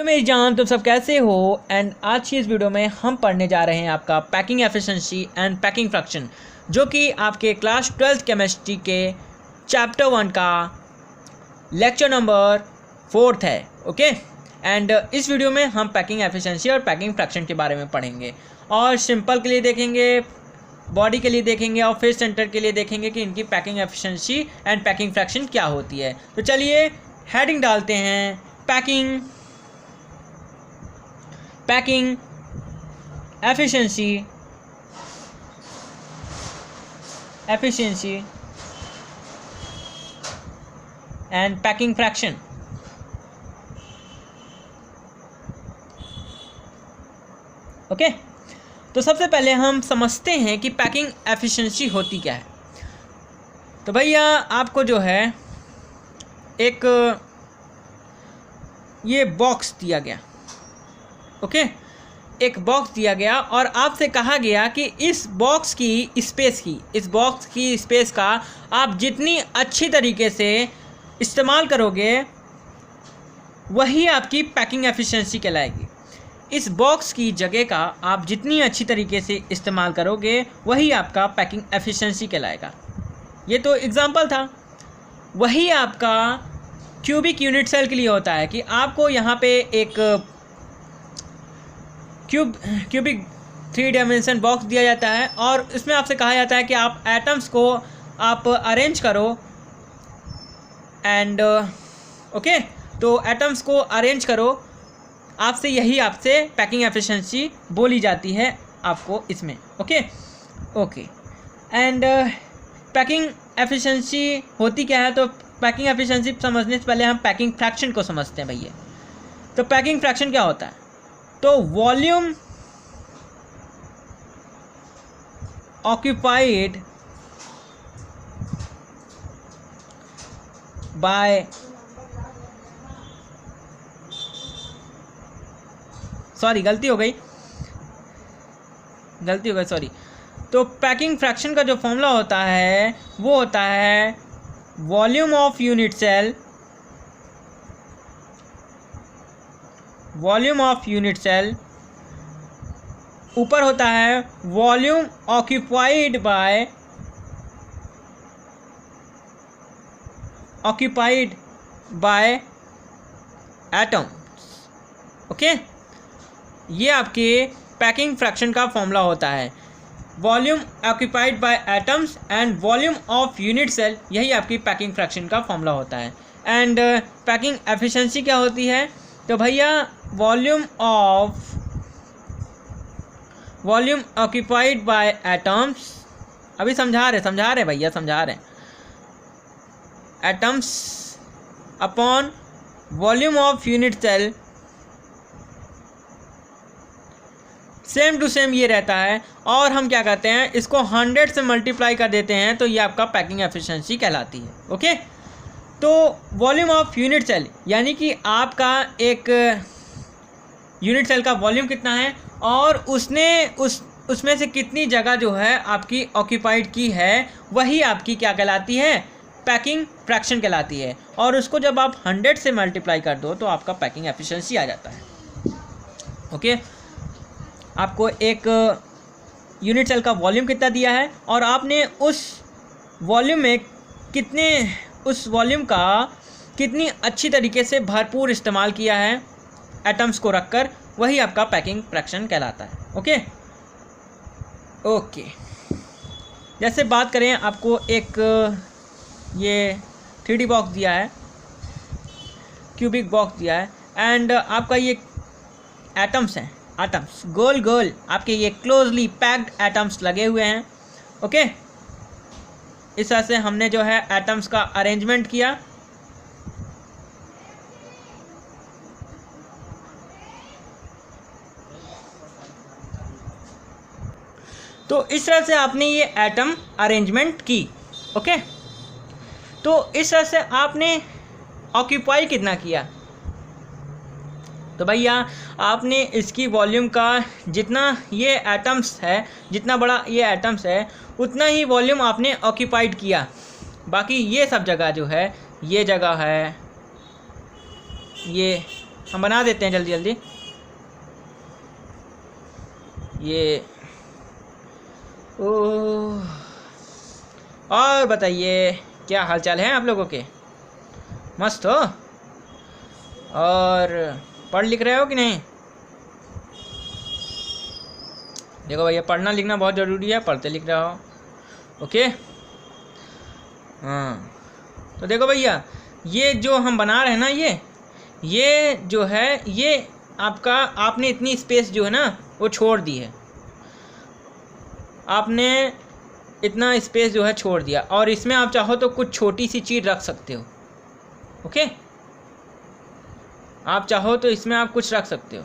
Hello मेरी जान, तुम सब कैसे हो। एंड आज की इस वीडियो में हम पढ़ने जा रहे हैं आपका packing efficiency and packing fraction, जो कि आपके क्लास 12th केमिस्ट्री के चैप्टर 1 का लेक्चर नंबर 4 है। ओके, एंड इस वीडियो में हम पैकिंग एफिशिएंसी और पैकिंग फ्रैक्शन के बारे में पढ़ेंगे, और सिंपल के लिए देखेंगे, बॉडी के लिए देखेंगे, और फेस सेंटर के लिए देखेंगे कि इनकी packing efficiency and packing fraction क्या होती है। तो चलिए हेडिंग डालते हैं, packing efficiency and packing fraction. Okay, तो सबसे पहले हम समझते हैं कि पैकिंग एफिशिएंसी होती क्या है। तो भैया आपको जो है एक ये बॉक्स दिया गया, ओके, एक बॉक्स दिया गया और आपसे कहा गया कि इस बॉक्स की स्पेस का आप जितनी अच्छी तरीके से इस्तेमाल करोगे वही आपकी पैकिंग एफिशिएंसी कहलाएगी। इस बॉक्स की जगह का आप जितनी अच्छी तरीके से इस्तेमाल करोगे वही आपका पैकिंग एफिशिएंसी कहलाएगा। ये तो एग्जांपल था। वही आपका क्यूबिक यूनिट सेल के लिए होता है कि आपको यहाँ पे एक क्यूबिक 3 डायमेंशन बॉक्स दिया जाता है और इसमें आपसे कहा जाता है कि आप एटम्स को आप अरेंज करो एंड ओके, तो एटम्स को अरेंज करो, आपसे पैकिंग एफिशिएंसी बोली जाती है आपको इसमें। ओके, एंड पैकिंग एफिशिएंसी होती क्या है। तो पैकिंग एफिशिएंसी समझने से पहले हम पैकिंग फ्रैक्शन को समझते हैं भैया। तो पैकिंग फ्रैक्शन क्या होता है, तो वॉल्यूम ऑक्यूपाइड बाय गलती हो गई सॉरी। तो पैकिंग फ्रैक्शन का जो फॉर्मूला होता है वो होता है वॉल्यूम ऑफ यूनिट सेल, ऊपर होता है volume occupied by atom. Okay, ये आपके पैकिंग फ्रैक्शन का फॉर्मूला होता है, volume occupied by atoms and volume of unit cell, यही आपकी पैकिंग फ्रैक्शन का फॉर्मूला होता है। एंड पैकिंग एफिशिएंसी क्या होती है, तो भैया वॉल्यूम ऑक्यूपाइड बाय एटम्स, अभी समझा रहे भैया, atoms upon volume of unit cell, same to same ये रहता है। और हम क्या करते हैं, इसको 100 से मल्टीप्लाई कर देते हैं, तो ये आपका पैकिंग एफिशिएंसी कहलाती है। ओके, तो वॉल्यूम ऑफ यूनिट सेल यानी कि आपका एक यूनिट सेल का वॉल्यूम कितना है और उसमें से कितनी जगह जो है आपकी ऑक्यूपाइड की है, वही आपकी क्या कहलाती है, पैकिंग फ्रैक्शन कहलाती है। और उसको जब आप 100 से मल्टीप्लाई कर दो तो आपका पैकिंग एफिशिएंसी आ जाता है। ओके, आपको एक यूनिट सेल का वॉल्यूम कितना दिया है और आपने उस वॉल्यूम का कितनी अच्छी तरीके से भरपूर इस्तेमाल किया है एटम्स को रखकर, वही आपका पैकिंग फ्रैक्शन कहलाता है। ओके, जैसे बात करें, आपको एक ये 3D बॉक्स दिया है, क्यूबिक बॉक्स दिया है, एंड आपका ये एटम्स गोल आपके ये क्लोजली पैक्ड एटम्स लगे हुए हैं। ओके, इस तरह से हमने जो है एटम्स का अरेंजमेंट किया। तो इस तरह से आपने ये एटम अरेंजमेंट की। ओके, तो इस तरह से आपने ऑक्यूपाई कितना किया, तो भैया आपने इसकी वॉल्यूम का जितना बड़ा ये एटम्स है उतना ही वॉल्यूम आपने ऑक्यूपाइड किया। बाकी ये सब जगह जो है, ये जगह है, ये हम बना देते हैं जल्दी जल्दी। ये ओह, और बताइए क्या हालचाल है आप लोगों के? मस्त हो? और पढ़ लिख रहे हो कि नहीं? देखो भैया, पढ़ना लिखना बहुत ज़रूरी है, पढ़ते लिख रहे हो। ओके, हाँ। तो देखो भैया, ये जो हम बना रहे हैं ना, ये जो है, ये आपका, आपने इतनी स्पेस जो है ना वो छोड़ दी है। आपने इतना स्पेस जो है छोड़ दिया, और इसमें आप चाहो तो कुछ छोटी सी चीज़ रख सकते हो। ओके, आप चाहो तो इसमें आप कुछ रख सकते हो।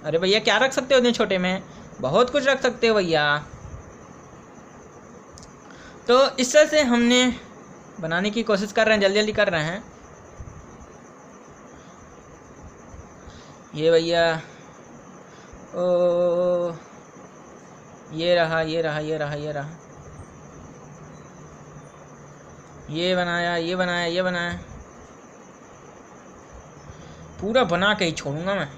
अरे भैया, क्या रख सकते हो इतने छोटे में? बहुत कुछ रख सकते हो भैया। तो इस तरह से हमने बनाने की कोशिश कर रहे हैं, जल्दी जल्दी कर रहे हैं। ये भैया, ओ, ये रहा, ये रहा, ये रहा, ये रहा, ये बनाया, ये बनाया, ये बनाया, पूरा बना के ही छोड़ूंगा मैं।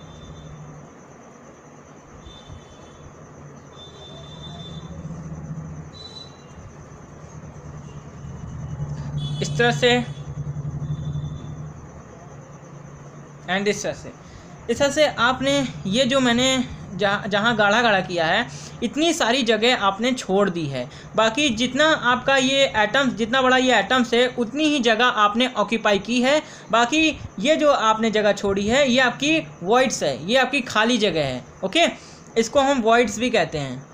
इस तरह से एंड इस तरह से आपने ये जो मैंने जहाँ गाढ़ा गाढ़ा किया है, इतनी सारी जगह आपने छोड़ दी है। बाकी जितना आपका ये एटम्स, जितना बड़ा ये एटम्स है, उतनी ही जगह आपने ऑक्यूपाई की है। बाकी ये जो आपने जगह छोड़ी है, ये आपकी वॉइड्स है, ये आपकी खाली जगह है। ओके, इसको हम वॉइड्स भी कहते हैं।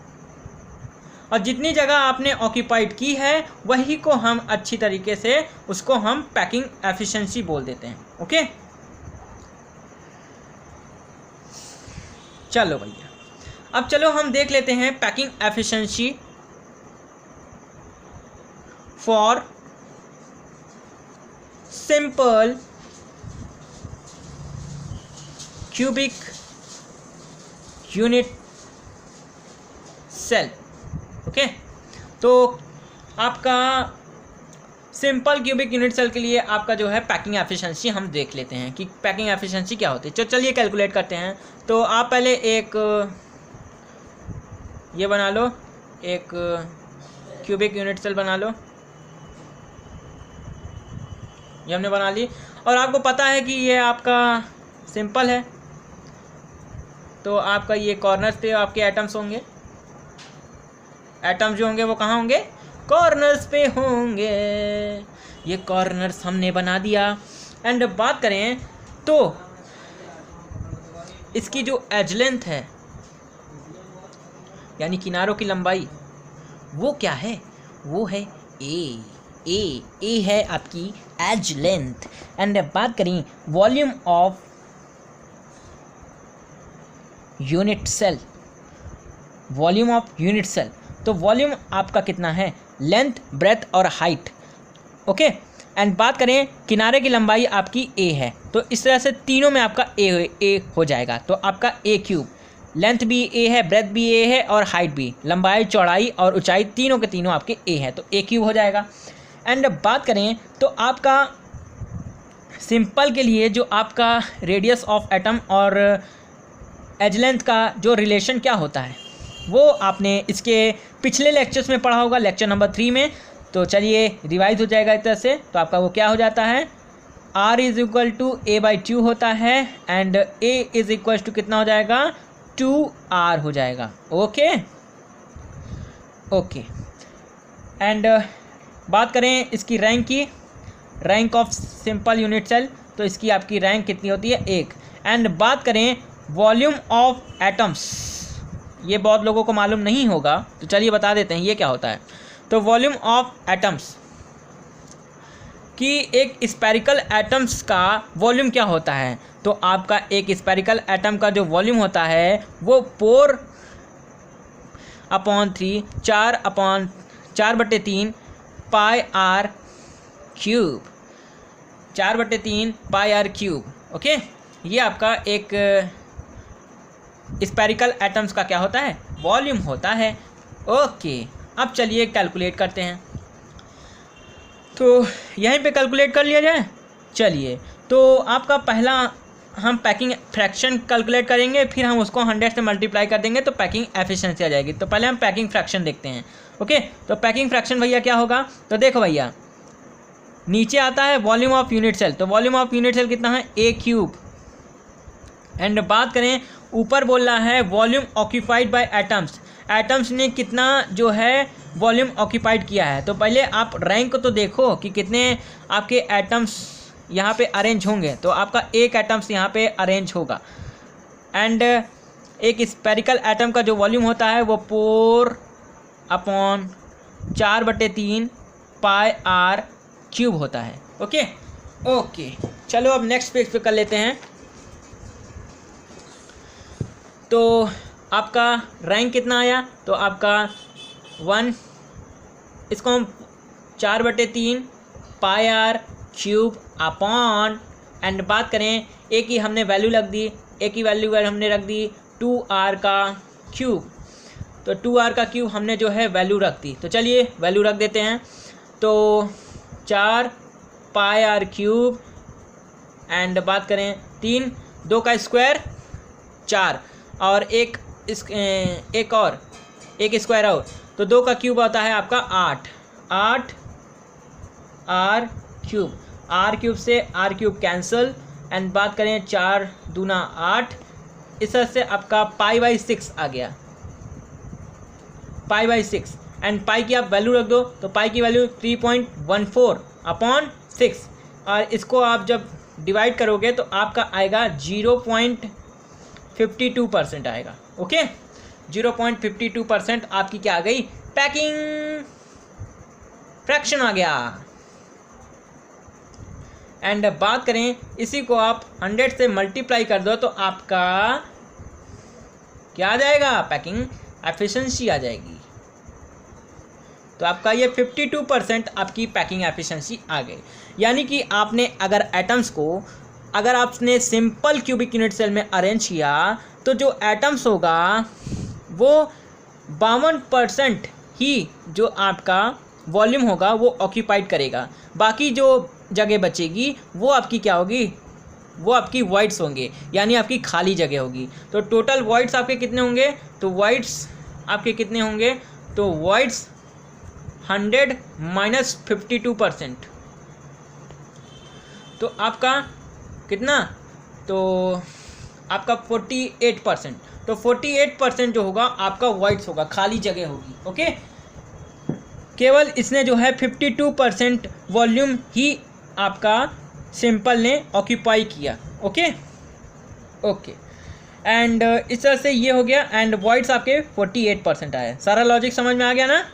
और जितनी जगह आपने ऑक्यूपाइड की है, वही को हम अच्छी तरीके से, उसको हम पैकिंग एफिशिएंसी बोल देते हैं। ओके, चलो भैया, अब चलो हम देख लेते हैं packing efficiency for simple cubic unit cell. Okay, तो आपका सिंपल क्यूबिक यूनिट सेल के लिए आपका जो है पैकिंग एफिशिएंसी हम देख लेते हैं कि पैकिंग एफिशिएंसी क्या होती है। चलिए कैलकुलेट करते हैं। तो आप पहले एक ये बना लो, एक क्यूबिक यूनिट सेल बना लो। ये हमने बना ली, और आपको पता है कि ये आपका सिंपल है, तो आपका ये कॉर्नर्स पे आपके एटम्स होंगे। एटम्स जो होंगे वो कहाँ होंगे? कॉर्नर्स पे होंगे। ये कॉर्नर्स हमने बना दिया। एंड बात करें तो इसकी जो एज लेंथ है, यानी किनारों की लंबाई, वो क्या है? वो है ए है आपकी एज लेंथ। एंड बात करें volume of unit cell, volume of unit cell, तो वॉल्यूम आपका कितना है? लेंथ, ब्रेथ और हाइट। ओके, एंड बात करें किनारे की लंबाई आपकी ए है, तो इस तरह से तीनों में आपका ए हो जाएगा। तो आपका ए क्यूब, लेंथ भी ए है, ब्रेथ भी ए है और हाइट भी, लंबाई, चौड़ाई और ऊंचाई तीनों के तीनों आपके ए है, तो ए क्यूब हो जाएगा। एंड बात करें तो आपका सिंपल के लिए जो आपका रेडियस ऑफ एटम और एज लेंथ का जो रिलेशन क्या होता है, वो आपने इसके पिछले लेक्चर्स में पढ़ा होगा, लेक्चर नंबर 3 में। तो चलिए रिवाइज हो जाएगा इस तरह से। तो आपका वो क्या हो जाता है? R is equal to A/2 होता है, and A is equal to कितना हो जाएगा? 2R हो जाएगा। ओके ओके, एंड बात करें इसकी रैंक की, rank of simple unit cell, तो इसकी आपकी रैंक कितनी होती है? 1। एंड बात करें वॉल्यूम ऑफ एटम्स, ये बहुत लोगों को मालूम नहीं होगा, तो चलिए बता देते हैं ये क्या होता है। तो वॉल्यूम ऑफ एटम्स कि एक स्पेरिकल एटम्स का वॉल्यूम क्या होता है, तो आपका एक स्पेरिकल एटम का जो वॉल्यूम होता है वो 4/3 4/3 pi R cube, 4/3 pi R cube. Okay, ये आपका एक स्पेरिकल एटम्स का क्या होता है? वॉल्यूम होता है। ओके, अब चलिए कैलकुलेट करते हैं। तो यहीं पे कैलकुलेट कर लिया जाए। चलिए, तो आपका पहला हम पैकिंग फ्रैक्शन कैलकुलेट करेंगे, फिर हम उसको 100 से मल्टीप्लाई कर देंगे तो पैकिंग एफिशिएंसी आ जाएगी। तो पहले हम पैकिंग फ्रैक्शन देखते हैं। ओके, तो पैकिंग फ्रैक्शन भैया क्या होगा, तो देखो भैया नीचे आता है वॉल्यूम ऑफ यूनिट सेल। तो वॉल्यूम ऑफ यूनिट सेल कितना है, ए क्यूब। एंड बात करें ऊपर बोल रहा है volume occupied by atoms, atoms ने कितना जो है वॉल्यूम ऑक्यूपाइड किया है। तो पहले आप रैंक को तो देखो कि कितने आपके एटम्स यहाँ पे अरेंज होंगे। तो आपका एक एटम्स यहाँ पे अरेंज होगा। एंड एक स्पेरिकल एटम का जो वॉल्यूम होता है वो 4/4 पाई आर क्यूब होता है। ओके ओके, चलो अब नेक्स्ट पेज पे कर लेते हैं। तो आपका रैंक कितना आया, तो आपका 1, इसको हम 4/3 pi R cube upon, and बात करें ए की हमने वैल्यू रख दी, ए की वैल्यू हमने रख दी 2r का क्यूब। तो 2r का क्यूब हमने जो है वैल्यू रख दी। तो चलिए वैल्यू रख देते हैं। तो 4 पाई आर क्यूब, एंड बात करें 3, 2 का स्क्वायर 4, और एक स्क्वायर और, तो 2 का क्यूब आता है आपका 8 आर क्यूब। आर क्यूब से आर क्यूब कैंसिल, एंड बात करें 4 दूना 8, इस तरह से आपका π/6 आ गया, π/6। एंड पाई की आप वैल्यू रख दो, तो पाई की वैल्यू 3.14/6, और इसको आप जब डिवाइड करोगे तो आपका आएगा 0.52% आएगा। ओके, 0.52% आपकी क्या आ गई, पैकिंग फ्रैक्शन आ गया। एंड बात करें इसी को आप 100 से मल्टीप्लाई कर दो तो आपका क्या आ जाएगा, पैकिंग एफिशिएंसी आ जाएगी। तो आपका ये 52% आपकी पैकिंग एफिशिएंसी आ गई। यानी कि आपने अगर एटम्स को अगर आपने सिंपल क्यूबिक यूनिट सेल में अरेंज किया तो जो एटम्स होगा वो 52% ही जो आपका वॉल्यूम होगा वो ऑक्यूपाइड करेगा। बाकी जो जगह बचेगी वो आपकी क्या होगी, वो आपकी वॉइड्स होंगे, यानी आपकी खाली जगह होगी। तो टोटल वॉइड्स आपके कितने होंगे, तो वॉइड्स आपके कितने होंगे, तो वॉइड्स 100 माइनस 52%, तो आपका कितना, तो आपका 48%। तो 48% जो होगा आपका वॉइड्स होगा, खाली जगह होगी। ओके, केवल इसने जो है 52% वॉल्यूम ही आपका सिंपल ने ऑक्यूपाई किया। ओके ओके, एंड इस तरह से ये हो गया, एंड वॉइड्स आपके 48% आए। सारा लॉजिक समझ में आ गया ना।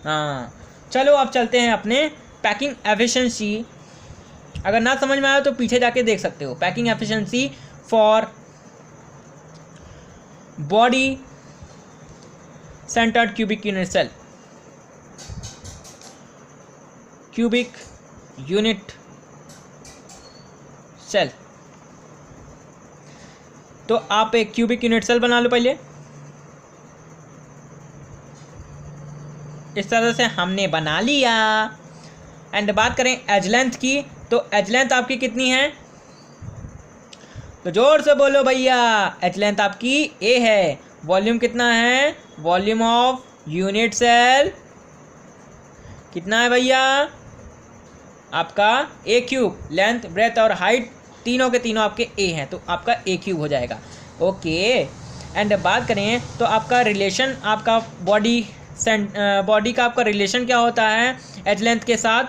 हाँ, चलो अब चलते हैं अपने पैकिंग एफिशिएंसी। अगर ना समझ में आया तो पीछे जाके देख सकते हो। Packing efficiency for body centred cubic unit cell, cubic unit cell. तो आप एक क्यूबिक यूनिट सेल बना लो पहले। इस तरह से हमने बना लिया। एंड बात करें एज लेंथ की, तो एज लेंथ आपकी कितनी है, तो जोर से बोलो भैया, एज लेंथ आपकी ए है। वॉल्यूम कितना है, वॉल्यूम ऑफ यूनिट सेल कितना है भैया, आपका ए क्यूब। लेंथ, ब्रेथ और हाइट तीनों के तीनों आपके ए हैं, तो आपका ए क्यूब हो जाएगा। ओके, एंड बात करें तो आपका रिलेशन, आपका बॉडी का आपका रिलेशन क्या होता है एज लेंथ के साथ,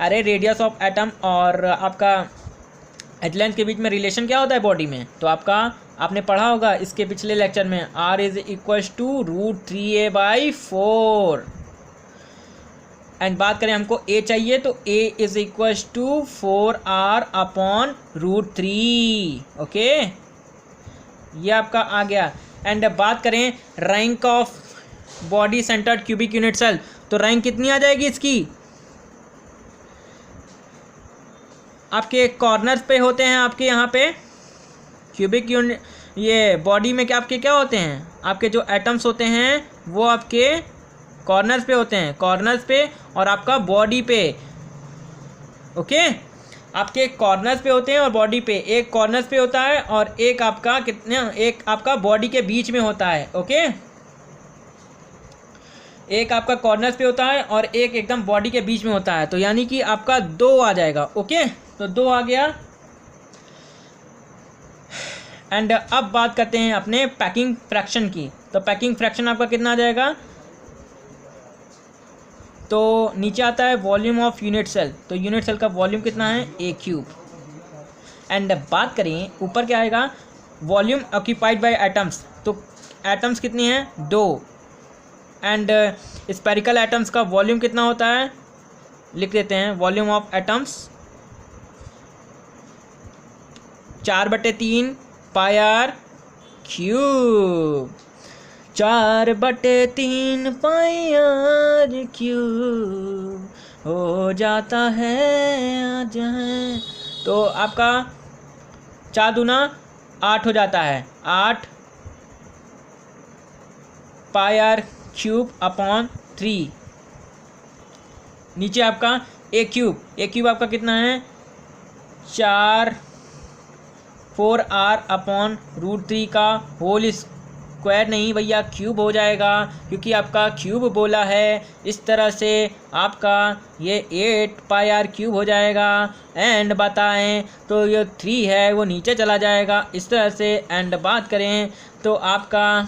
अरे रेडियस ऑफ एटम और आपका एज लेंथ के बीच में रिलेशन क्या होता है बॉडी में, तो आपका आपने पढ़ा होगा इसके पिछले लेक्चर में, R is equals to √3a/4। And बात करें हमको A चाहिए, तो A is equals to 4R/√3। Okay, ये आपका आ गया। एंड बात करें rank of body centred cubic unit cell, तो रैंक कितनी आ जाएगी इसकी, आपके कॉर्नर्स पे होते हैं आपके यहाँ पे क्यूबिक यूनिट, ये बॉडी में क्या आपके क्या होते हैं, आपके जो एटम्स होते हैं वो आपके कॉर्नर्स पे होते हैं, कॉर्नर्स पे और आपका बॉडी पे। ओके, आपके कॉर्नर्स पे होते हैं और बॉडी पे। एक कॉर्नर्स पे होता है और एक आपका एक आपका बॉडी के बीच में होता है। ओके, एक आपका कॉर्नर्स पे होता है और एक एकदम बॉडी के बीच में होता है। तो यानी कि आपका 2 आ जाएगा। ओके, तो 2 आ गया। एंड अब बात करते हैं अपने पैकिंग फ्रैक्शन की। तो पैकिंग फ्रैक्शन आपका कितना आ जाएगा? तो नीचे आता है वॉल्यूम ऑफ यूनिट सेल। तो यूनिट सेल का वॉल्यूम कितना है? A³। एंड बात करें ऊपर क्या आएगा? Volume occupied by atoms. तो एटम्स कितनी हैं? 2। एंड स्पेरिकल एटम्स का वॉल्यूम कितना होता है? लिख देते हैं, volume of atoms 4/3 πr³ 4/3 πr³ हो जाता है आज है। तो आपका 4 दूना 8 हो जाता है, 8 πr³/3। नीचे आपका A³ आपका कितना है? 4r/√3 का होल स्क्वायर नहीं भैया, क्यूब हो जाएगा, क्योंकि आपका क्यूब बोला है। इस तरह से आपका ये 8 πr³ हो जाएगा। एंड बताएं तो ये 3 है वो नीचे चला जाएगा इस तरह से। एंड बात करें तो आपका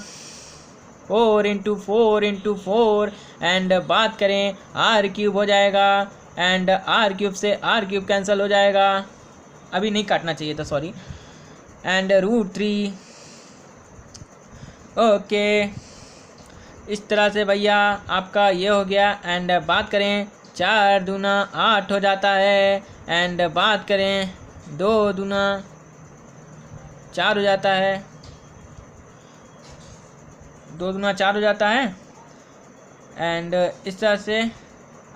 4 × 4 × 4 एंड बात करें r³ हो जाएगा। एंड r³ से r³ कैंसिल हो जाएगा, अभी नहीं काटना चाहिए था, सॉरी। एंड √3। ओके, इस तरह से भैया आपका ये हो गया। एंड बात करें 4 दूना 8 हो जाता है। एंड बात करें 2 दूना 4 हो जाता है, 2 दूना 4 हो जाता है। एंड इस तरह से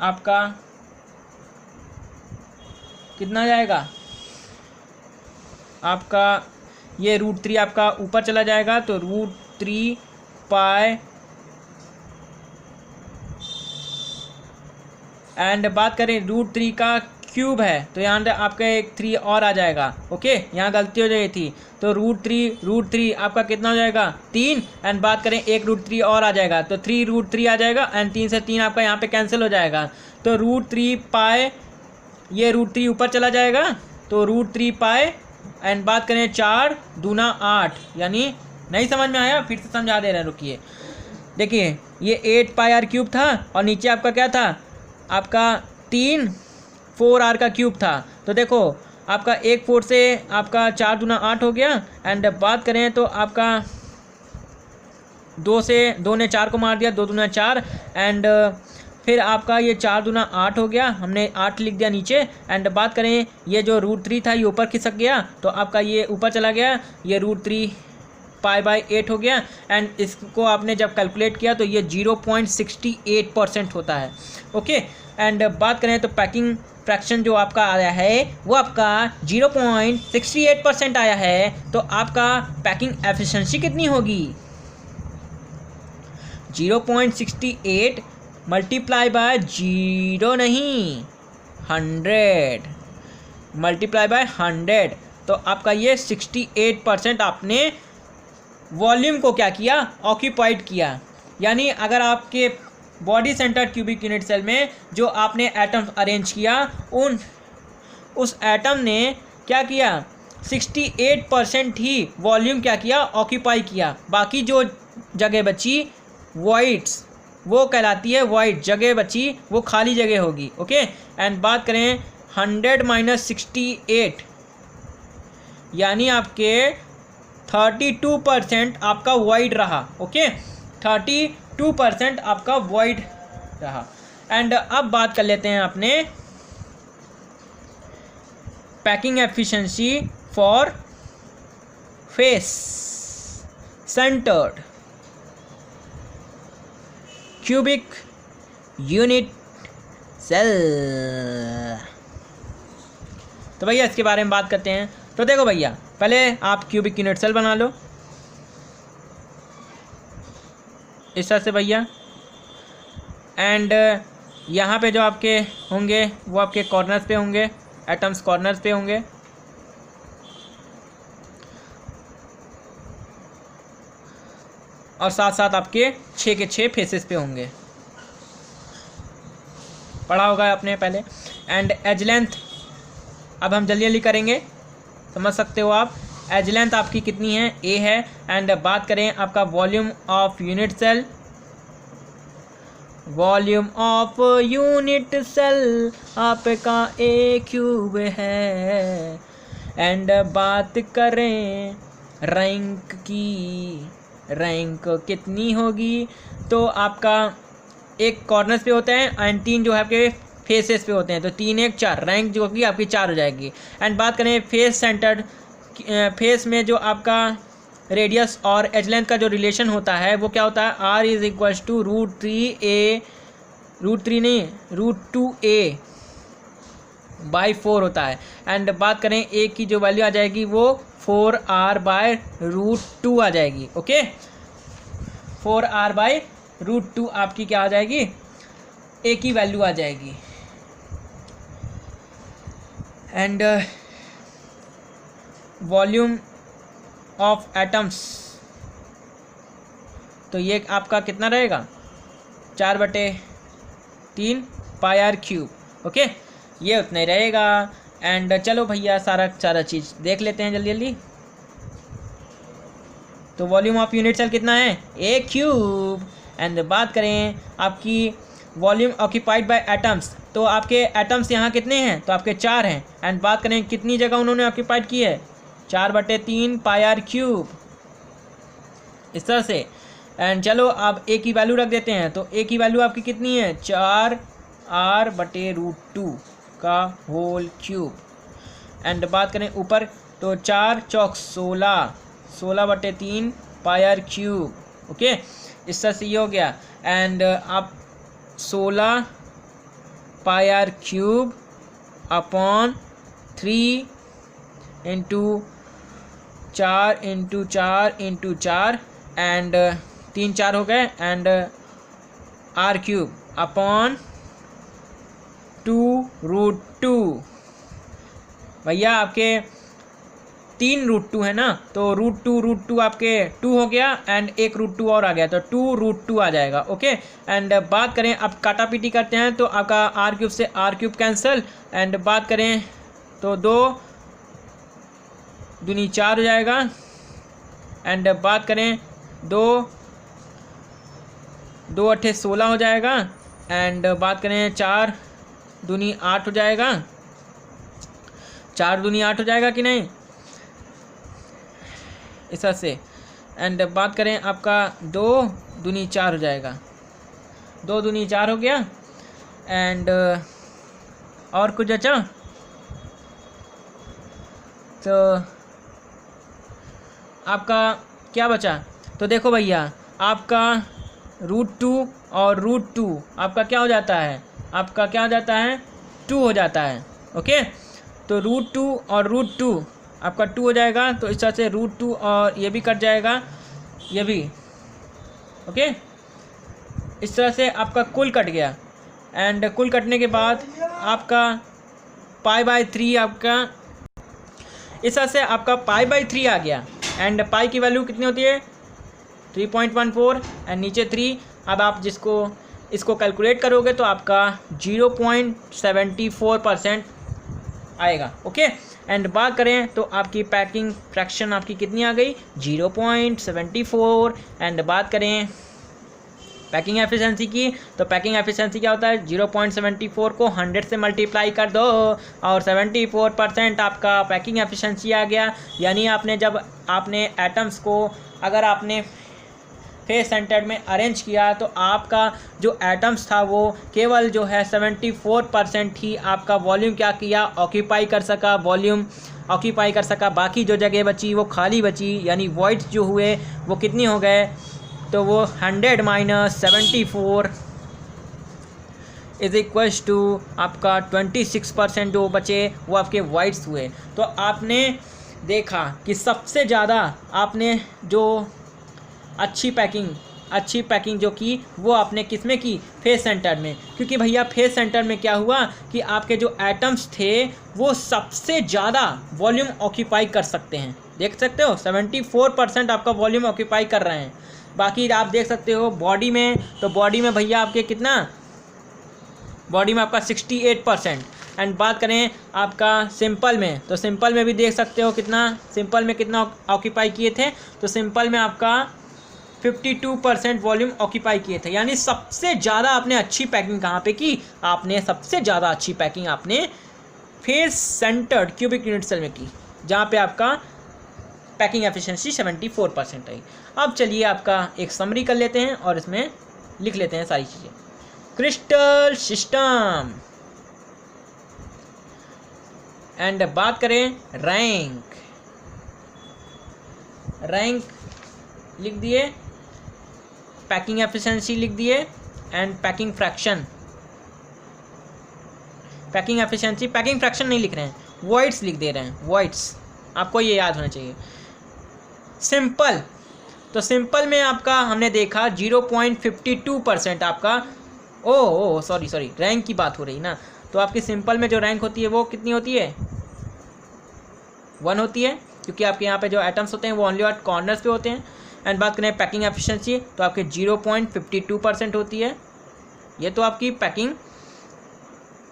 आपका कितना जाएगा? आपका ये √3 आपका ऊपर चला जाएगा, तो √3 π। एंड बात करें √3 का क्यूब है तो यहाँ आपका एक 3 और आ जाएगा। ओके, यहाँ गलती हो जाएगी थी। तो √3 आपका कितना हो जाएगा? 3। एंड बात करें एक √3 और आ जाएगा, तो 3 √3 आ जाएगा। एंड 3 से 3 आपका यहाँ पे कैंसिल हो जाएगा। तो √3 π, ये √3 ऊपर चला जाएगा, तो √3 π। एंड बात करें 4 दूना 8, यानी नहीं समझ में आया फिर से समझा दे रहे हैं, रुकिए। देखिए ये 8 πr³ था और नीचे आपका क्या था? आपका 3 4r का क्यूब था। तो देखो आपका 1 4 से आपका 4 दूना 8 हो गया। एंड बात करें तो आपका 2 ने 4 को मार दिया, 2 दूना 4। एंड फिर आपका ये 4 दूना 8 हो गया, हमने 8 लिख दिया नीचे। एंड बात करें ये जो √3 था ये ऊपर खिसक गया, तो आपका ये ऊपर चला गया, ये √3 π/8 हो गया। एंड इसको आपने जब कैलकुलेट किया तो ये 0.68% होता है। ओके, एंड बात करें तो पैकिंग फ्रैक्शन जो आपका आया है वो आपका 0.68% आया है। तो आपका पैकिंग एफिशिएंसी कितनी होगी? 0.68 मल्टीप्लाई बाय 0 नहीं, 100 मल्टीप्लाई बाय 100। तो आपका ये 68% आपने वॉल्यूम को क्या किया? ऑक्यूपाइड किया। यानी अगर आपके body centre cubic unit cell में जो आपने एटम्स अरेंज किया, उस एटम ने क्या किया? 68% ही वॉल्यूम क्या किया? ऑक्यूपाई किया। बाकी जो जगह बची वॉइड्स, वो कहलाती है वॉइड, जगह बची वो खाली जगह होगी। ओके, एंड बात करें 100 - 68 यानी आपके 32% आपका वॉइड रहा। ओके, 32% आपका वॉइड रहा। एंड अब बात कर लेते हैं अपने packing efficiency for face centred cubic unit cell. तो भैया इसके बारे में बात करते हैं। तो देखो भैया, पहले आप क्यूबिक यूनिट सेल बना लो इस तरह से भैया। एंड यहाँ पे जो आपके होंगे वो आपके कॉर्नर्स पे होंगे, एटम्स कॉर्नर्स पे होंगे। और साथ साथ आपके 6 के 6 फेसेस पे होंगे, पढ़ा होगा आपने पहले। एंड एज लेंथ अब हम जल्दी जल्दी करेंगे, समझ सकते हो आप। एज लेंथ आपकी कितनी है, ए है। एंड बात करें आपका volume of unit cell, volume of unit cell आपका ए क्यूब है। एंड बात करें रैंक की, रैंक कितनी होगी, तो आपका एक कॉर्नर्स पे होता है एंड 3 जो है आपके फेसेस पे होते हैं, तो 3 1 4 रैंक जो कि आपकी 4 हो जाएगी। एंड बात करें फेस सेंटर्ड, फेस में जो आपका रेडियस और एज लेंथ का जो रिलेशन होता है वो क्या होता है, R is equals to √3a, √3 नहीं √2a बाई 4 होता है। एंड बात करें a की जो वैल्यू आ जाएगी वो 4r बाय √2 आ जाएगी। ओके, 4r बाय √2 आपकी क्या आ जाएगी, a की वैल्यू आ जाएगी। एंड वॉल्यूम ऑफ एटम्स, तो ये आपका कितना रहेगा, 4/3 पाई आर क्यूब। ओके, ये उतना ही रहेगा। एंड चलो भैया सारा चीज़ देख लेते हैं जल्दी जल्दी। तो वॉल्यूम ऑफ यूनिट सेल कितना है, ए क्यूब। एंड बात करें आपकी वॉल्यूम ऑक्यूपाइड बाय एटम्स, तो आपके एटम्स यहाँ कितने हैं, तो आपके 4 हैं। एंड बात करें कितनी जगह उन्होंने ऑक्यूपाइड की है, 4/3 पाई आर क्यूब, इस तरह से। एंड चलो आप ए की वैल्यू रख देते हैं, तो ए की वैल्यू आपकी कितनी है, 4r/√2 का होल क्यूब। एंड बात करें ऊपर, तो 4 चौक 16, 16/3 पाई आर क्यूब। ओके, इस तरह से ये हो गया। एंड आप 16 pi R cube upon 3 × 4 × 4 × 4 and 3 4 हो गए। And R cube upon 2√2। भैया आपके 3 √2 है ना, तो √2 आपके 2 हो गया एंड एक √2 और आ गया, तो 2√2 आ जाएगा। ओके, एंड बात करें अब काटा पीटी करते हैं, तो आपका आर क्यूब से आर क्यूब कैंसिल। एंड बात करें तो 2 दूनी 4 हो जाएगा। एंड बात करें 2 2 8 16 हो जाएगा। एंड बात करें 4 दूनी 8 हो जाएगा, 4 दूनी 8 हो जाएगा कि नहीं, इस तरह से। एंड बात करें आपका 2 दूनी 4 हो जाएगा, 2 दूनी 4 हो गया। एंड और कुछ अच्छा, तो आपका क्या बचा, तो देखो भैया आपका √2 और √2 आपका क्या हो जाता है, आपका क्या हो जाता है, 2 हो जाता है। ओके, तो √2 और √2 आपका 2 हो जाएगा, तो इस तरह से √2 और ये भी कट जाएगा, ये भी। ओके, इस तरह से आपका कुल कट गया। एंड कुल कटने के बाद आपका π/3 आपका, इस तरह से आपका π/3 आ गया। एंड पाई की वैल्यू कितनी होती है, 3.14 एंड नीचे 3। अब आप इसको कैलकुलेट करोगे तो आपका 0.74% आएगा। ओके, एंड बात करें तो आपकी पैकिंग फ्रैक्शन आपकी कितनी आ गई, 0.74। एंड बात करें पैकिंग एफिशिएंसी की, तो पैकिंग एफिशिएंसी क्या होता है, 0.74 को 100 से मल्टीप्लाई कर दो और 74% आपका पैकिंग एफिशिएंसी आ गया। यानी आपने जब आपने एटम्स को अगर आपने फेस सेंटर्ड में अरेंज किया तो आपका जो एटम्स था वो केवल जो है 74% ही आपका वॉल्यूम क्या किया, ऑक्यूपाई कर सका, वॉल्यूम ऑक्यूपाई कर सका। बाकी जो जगह बची वो खाली बची, यानी वॉइड्स जो हुए वो कितनी हो गए, तो वो 100 - 74 इज इक्वल्स टू आपका 26% जो बचे वो आपके वाइड्स हुए। तो आपने देखा कि सबसे ज़्यादा आपने जो अच्छी पैकिंग अच्छी पैकिंग जो की वो आपने किस में की, फेस सेंटर में। क्योंकि भैया फेस सेंटर में क्या हुआ कि आपके जो एटम्स थे वो सबसे ज़्यादा वॉल्यूम ऑक्यूपाई कर सकते हैं। देख सकते हो 74% आपका वॉल्यूम ऑक्यूपाई कर रहे हैं। बाकी आप देख सकते हो बॉडी में, तो बॉडी में भैया आपके कितना, बॉडी में आपका 68%। एंड बात करें आपका सिंपल में, तो सिंपल में भी देख सकते हो कितना, सिंपल में कितना ऑक्यूपाई किए थे, तो सिंपल में आपका 52% वॉल्यूम ऑक्यूपाई किए थे। यानी सबसे ज़्यादा आपने अच्छी पैकिंग कहाँ पे की, आपने सबसे ज़्यादा अच्छी पैकिंग आपने face centred cubic unit cell में की, जहाँ पे आपका पैकिंग एफिशिएंसी 74% रही। अब चलिए आपका एक समरी कर लेते हैं और इसमें लिख लेते हैं सारी चीज़ें। क्रिस्टल सिस्टम एंड बात करें रैंक, रैंक लिख दिए, पैकिंग एफिशिएंसी लिख दिए and packing fraction. Packing efficiency, packing fraction नहीं लिख रहे हैं, वॉइड्स लिख दे रहे हैं, वॉइड्स, आपको ये याद होना चाहिए। सिंपल, तो सिंपल में आपका हमने देखा 0.52% आपका, ओ सॉरी रैंक की बात हो रही ना, तो आपकी सिंपल में जो रैंक होती है वो कितनी होती है, 1 होती है, क्योंकि आपके यहाँ पे जो एटम्स होते हैं वो ओनली एट कॉर्नर्स पे होते हैं। एंड बात करें पैकिंग एफिशिएंसी, तो आपके 0.52% होती है, ये तो आपकी पैकिंग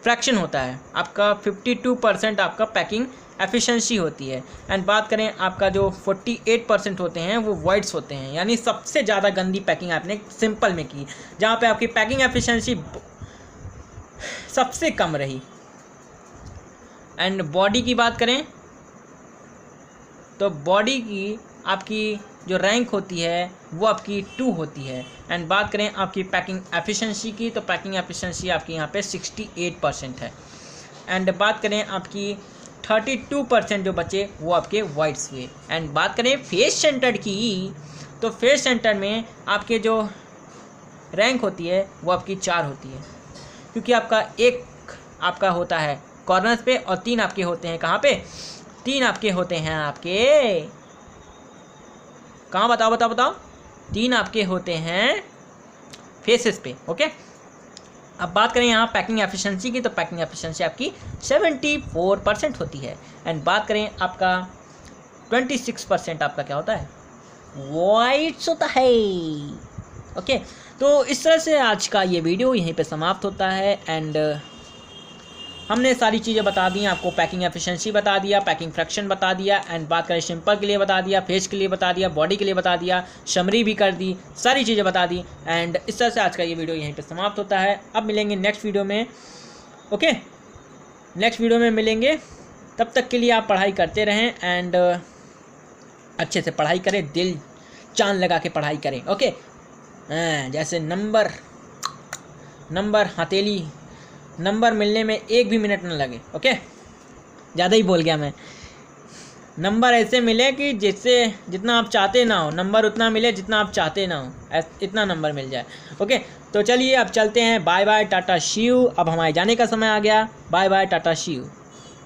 फ्रैक्शन होता है, आपका 52% आपका पैकिंग एफिशिएंसी होती है। एंड बात करें आपका जो 48% होते हैं वो वॉइड्स होते हैं, यानी सबसे ज़्यादा गंदी पैकिंग आपने सिंपल में की, जहाँ पे आपकी पैकिंग एफिशिएंसी सबसे कम रही। एंड बॉडी की बात करें तो बॉडी की आपकी जो रैंक होती है वो आपकी 2 होती है। एंड बात करें आपकी पैकिंग एफिशिएंसी की, तो पैकिंग एफिशिएंसी आपकी यहाँ पे 68% है। एंड बात करें आपकी 32% जो बचे वो आपके वाइड्स हुए। एंड बात करें फेस सेंटर की, तो फेस सेंटर में आपके जो रैंक होती है वो आपकी 4 होती है, क्योंकि आपका एक आपका होता है कॉर्नर्स पे और 3 आपके होते हैं कहाँ पे, 3 आपके होते हैं आपके कहाँ, बताओ 3 आपके होते हैं फेसेस पे। ओके, अब बात करें यहाँ पैकिंग एफिशिएंसी की, तो पैकिंग एफिशिएंसी आपकी 74% होती है। एंड बात करें आपका 26% आपका क्या होता है, वाइट्स होता है। ओके, तो इस तरह से आज का ये वीडियो यहीं पे समाप्त होता है। एंड हमने सारी चीज़ें बता दी, आपको पैकिंग एफिशिएंसी बता दिया, पैकिंग फ्रैक्शन बता दिया, एंड बात करें सिंपल के लिए बता दिया, फेस के लिए बता दिया, बॉडी के लिए बता दिया, समरी भी कर दी, सारी चीज़ें बता दी। एंड इस तरह से आज का ये वीडियो यहीं पे समाप्त होता है। अब मिलेंगे नेक्स्ट वीडियो में। ओके, नेक्स्ट वीडियो में मिलेंगे, तब तक के लिए आप पढ़ाई करते रहें एंड अच्छे से पढ़ाई करें, दिल जान लगा के पढ़ाई करें। ओके, जैसे नंबर हथेली नंबर मिलने में 1 भी मिनट न लगे। ओके, ज़्यादा ही बोल गया मैं। नंबर ऐसे मिले कि जिससे जितना आप चाहते ना हो, नंबर उतना मिले जितना आप चाहते ना हो, इतना नंबर मिल जाए। ओके, तो चलिए अब चलते हैं, bye bye tata see you. अब हमारे जाने का समय आ गया, bye bye tata see you.